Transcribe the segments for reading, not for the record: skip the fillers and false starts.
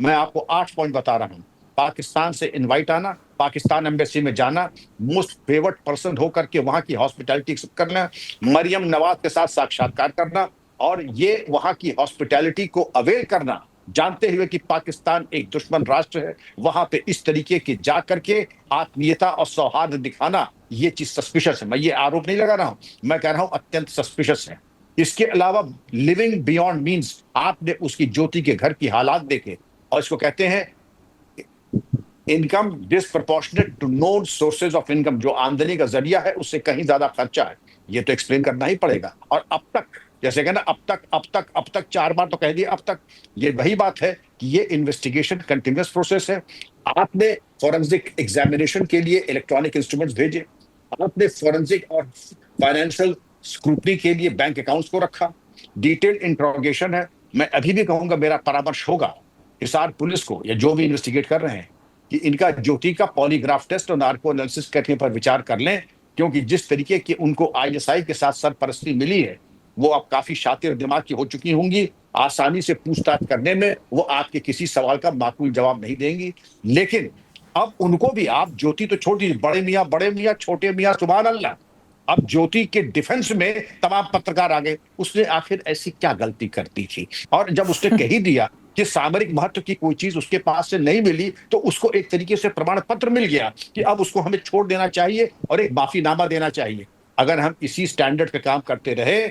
मैं आपको 8 पॉइंट बता रहा हूं। पाकिस्तान से इनवाइट आना, पाकिस्तान एम्बेसी में जाना, मोस्ट फेवर्ड पर्सन होकर के वहां की हॉस्पिटैलिटी एक्सेप्ट करना, मरियम नवाज के साथ साक्षात्कार करना, और ये वहां की हॉस्पिटैलिटी को अवेल करना, जानते हुए कि पाकिस्तान एक दुश्मन राष्ट्र है, वहां पे इस तरीके की जा करके आत्मीयता और सौहार्द दिखाना, ये चीज सस्पिशस है। मैं ये आरोप नहीं लगा रहा हूं, मैं कह रहा हूं अत्यंत सस्पिशस है। इसके अलावा लिविंग बियॉन्ड मीन्स आपने उसकी ज्योति के घर की हालात देखे, और इसको कहते हैं income disproportionate to known sources of income, जो आमदनी का जरिया है उससे कहीं ज्यादा खर्चा है। ये तो एक्सप्लेन करना ही पड़ेगा। और अब तक, जैसे कहना अब तक अब तक अब तक 4 बार तो कह दिया अब तक, ये वही बात है कि ये इन्वेस्टिगेशन कंटिन्यूअस प्रोसेस है। आपने फॉरेंसिक एग्जामिनेशन के लिए इलेक्ट्रॉनिक इंस्ट्रूमेंट्स भेजे, आपने फॉरेंसिक और फाइनेंशियल स्क्रूटनी के लिए बैंक अकाउंट्स को रखा, डिटेल्ड इंट्रोगेशन है। मैं अभी भी कहूंगा, मेरा परामर्श होगा हिसार पुलिस को या जो भी इन्वेस्टिगेट कर रहे हैं कि इनका ज्योति का पॉलीग्राफ टेस्ट और नार्को एनालिसिस करने पर विचार कर लें, क्योंकि जिस तरीके की उनको आईएसआई के साथ सरपरस्ती मिली है, वो अब काफी शातिर दिमाग की हो चुकी होंगी, आसानी से पूछताछ करने में वो आपके किसी सवाल का माकूल जवाब नहीं देंगी। लेकिन अब उनको भी, आप ज्योति तो छोटी, बड़े मियाँ छोटे मियाँ सुभान अल्लाह, अब ज्योति के डिफेंस में तमाम पत्रकार आ गए, उसने आखिर ऐसी क्या गलती कर दी थी। और जब उसने कह ही दिया कि सामरिक महत्व की कोई चीज उसके पास से नहीं मिली, तो उसको एक तरीके से प्रमाण पत्र मिल गया कि अब उसको हमें छोड़ देना चाहिए और एक माफीनामा देना चाहिए। अगर हम इसी स्टैंडर्ड पे काम करते रहे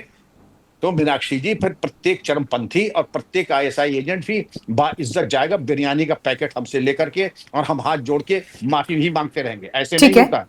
तो मीनाक्षी जी, फिर प्रत्येक चरमपंथी और प्रत्येक आईएसआई एजेंट भी बाइज्जत जाएगा बिरयानी का पैकेट हमसे लेकर के, और हम हाथ जोड़ के माफी भी मांगते रहेंगे। ऐसे नहीं ठीक है। होता।